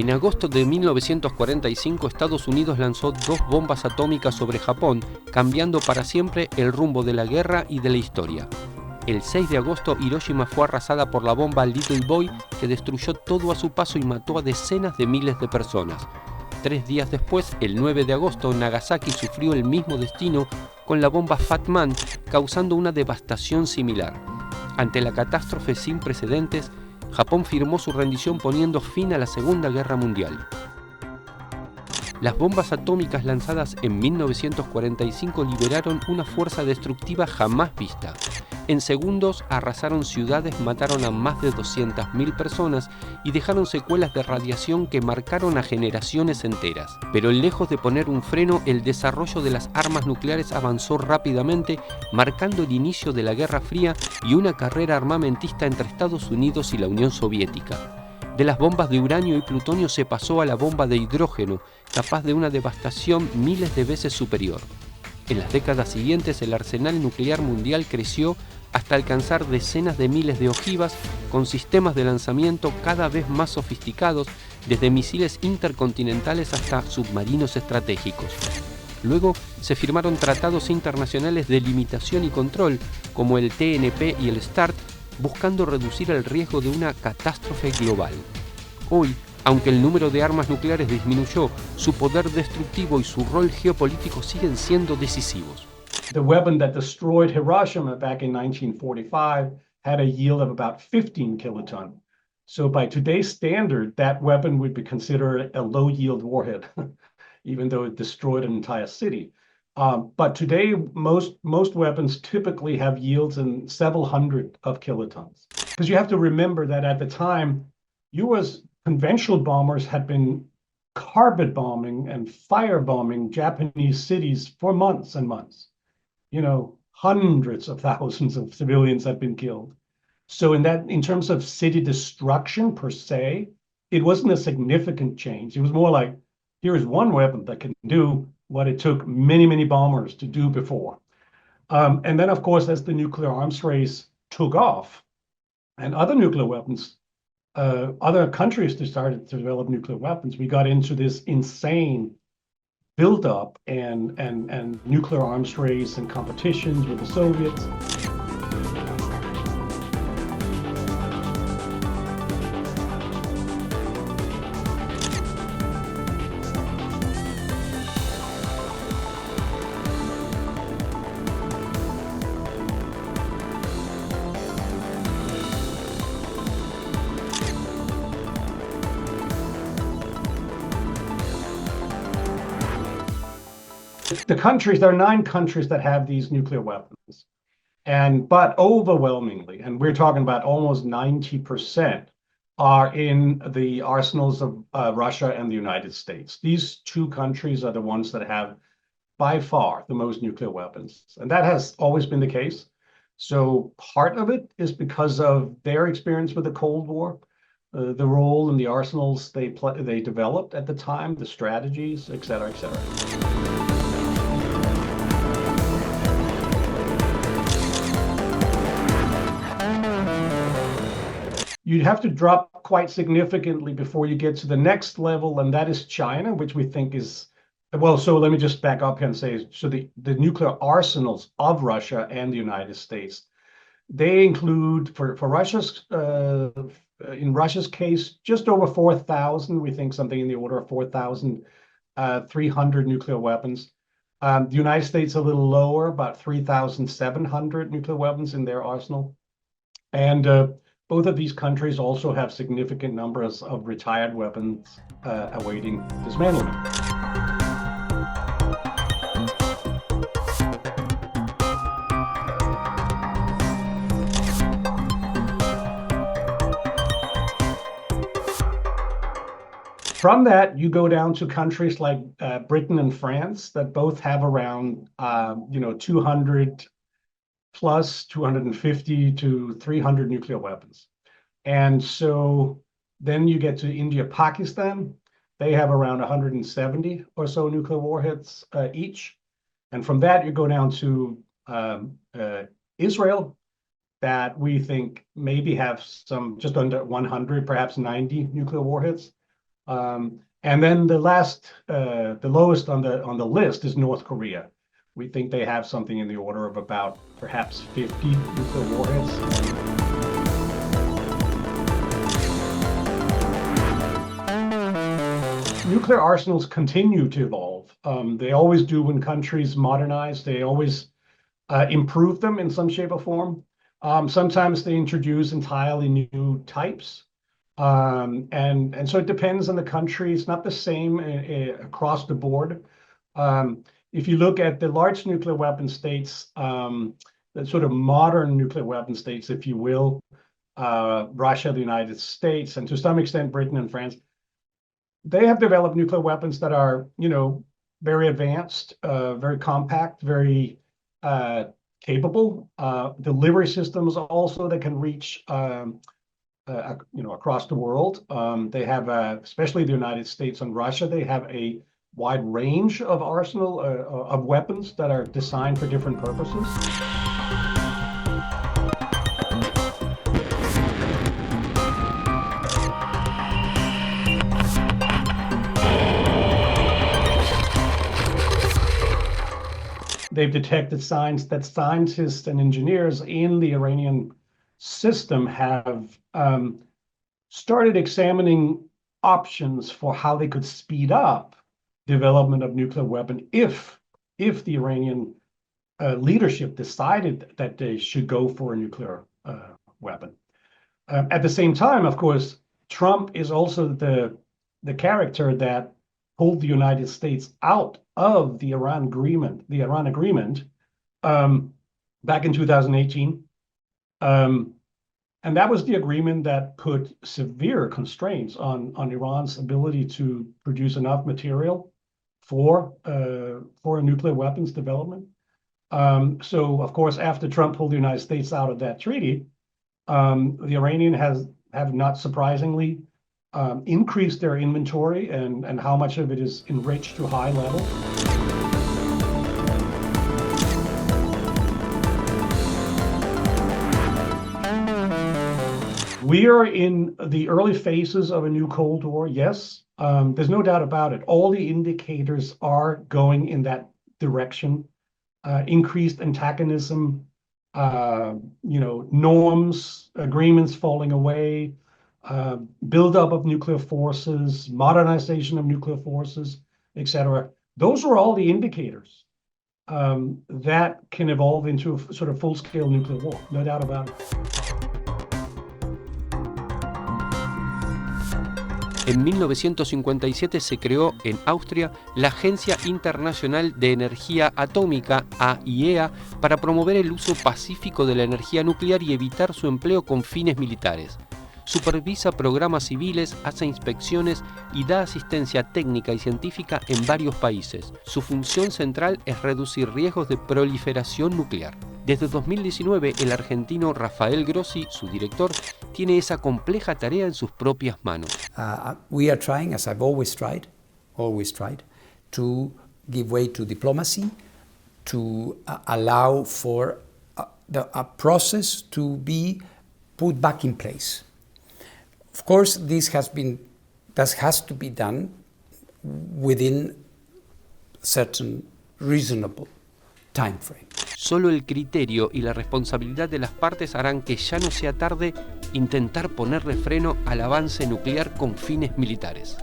En agosto de 1945, Estados Unidos lanzó 2 bombas atómicas sobre Japón, cambiando para siempre el rumbo de la guerra y de la historia. El 6 de agosto, Hiroshima fue arrasada por la bomba Little Boy, que destruyó todo a su paso y mató a decenas de miles de personas. 3 días después, el 9 de agosto, Nagasaki sufrió el mismo destino con la bomba Fat Man, causando una devastación similar. Ante la catástrofe sin precedentes, Japón firmó su rendición poniendo fin a la Segunda Guerra Mundial. Las bombas atómicas lanzadas en 1945 liberaron una fuerza destructiva jamás vista. En segundos arrasaron ciudades, mataron a más de 200.000 personas y dejaron secuelas de radiación que marcaron a generaciones enteras. Pero lejos de poner un freno, el desarrollo de las armas nucleares avanzó rápidamente, marcando el inicio de la Guerra Fría y una carrera armamentista entre Estados Unidos y la Unión Soviética. De las bombas de uranio y plutonio se pasó a la bomba de hidrógeno, capaz de una devastación miles de veces superior. En las décadas siguientes, el arsenal nuclear mundial creció hasta alcanzar decenas de miles de ojivas, con sistemas de lanzamiento cada vez más sofisticados, desde misiles intercontinentales hasta submarinos estratégicos. Luego se firmaron tratados internacionales de limitación y control, como el TNP y el START, buscando reducir el riesgo de una catástrofe global. Hoy, aunque el número de armas nucleares disminuyó, su poder destructivo y su rol geopolítico siguen siendo decisivos. The weapon that destroyed Hiroshima back in 1945 had a yield of about 15 kiloton. So by today's standard, that weapon would be considered a low-yield warhead, even though it destroyed an entire city. But today, most weapons typically have yields in several hundred of kilotons. Because you have to remember that at the time, US conventional bombers had been carpet bombing and firebombing Japanese cities for months and months. You know, hundreds of thousands of civilians had been killed. So in terms of city destruction per se, it wasn't a significant change. It was more like, here is one weapon that can do what it took many, many bombers to do before. And then, of course, as the nuclear arms race took off and other nuclear weapons, other countries started to develop nuclear weapons, we got into this insane build-up and nuclear arms race and competitions with the Soviets. The countries, there are 9 countries that have these nuclear weapons, but overwhelmingly, and we're talking about almost 90%, are in the arsenals of Russia and the United States. These 2 countries are the ones that have, by far, the most nuclear weapons, and that has always been the case. So part of it is because of their experience with the Cold War, the role in the arsenals they developed at the time, the strategies, et cetera, et cetera. You'd have to drop quite significantly before you get to the next level, and that is China, which we think is, well, so let me just back up here and say, so the nuclear arsenals of Russia and the United States, they include, for Russia's, in Russia's case, just over 4,000, we think something in the order of 4,300 nuclear weapons. The United States a little lower, about 3,700 nuclear weapons in their arsenal. And both of these countries also have significant numbers of retired weapons awaiting dismantlement. From that, you go down to countries like Britain and France that both have around 200 plus 250 to 300 nuclear weapons. And so then you get to India, Pakistan. They have around 170 or so nuclear warheads each. And from that, you go down to Israel, that we think maybe have some just under 100, perhaps 90 nuclear warheads. And then the lowest on the list is North Korea. We think they have something in the order of about perhaps 50 nuclear warheads. Nuclear arsenals continue to evolve. They always do when countries modernize. They always improve them in some shape or form. Sometimes they introduce entirely new types. And so it depends on the country. It's not the same across the board. If you look at the large nuclear weapon states, the sort of modern nuclear weapon states, if you will, Russia, the United States, and to some extent Britain and France, they have developed nuclear weapons that are, very advanced, very compact, very capable. Delivery systems also that can reach, across the world. They have, especially the United States and Russia, they have a wide range of arsenal of weapons that are designed for different purposes. They've detected signs that scientists and engineers in the Iranian system have started examining options for how they could speed up development of nuclear weapon if the Iranian leadership decided that they should go for a nuclear weapon. At the same time, of course, Trump is also the character that pulled the United States out of the Iran agreement back in 2018. And that was the agreement that put severe constraints on Iran's ability to produce enough material for nuclear weapons development. So, of course, after Trump pulled the United States out of that treaty, the Iranians have not surprisingly increased their inventory and how much of it is enriched to high levels. We are in the early phases of a new Cold War, yes. There's no doubt about it. All the indicators are going in that direction. Increased antagonism, norms, agreements falling away, buildup of nuclear forces, modernization of nuclear forces, etc. Those are all the indicators that can evolve into a sort of full-scale nuclear war, no doubt about it. En 1957 se creó en Austria la Agencia Internacional de Energía Atómica, AIEA, para promover el uso pacífico de la energía nuclear y evitar su empleo con fines militares. Supervisa programas civiles, hace inspecciones y da asistencia técnica y científica en varios países. Su función central es reducir riesgos de proliferación nuclear. Desde 2019, el argentino Rafael Grossi, su director, tiene esa compleja tarea en sus propias manos. We are trying, as I've always tried, to give way to diplomacy, to allow for a process to be put back in place. Of course, this has to be done within certain reasonable time frame. Solo el criterio y la responsabilidad de las partes harán que ya no sea tarde intentar ponerle freno al avance nuclear con fines militares.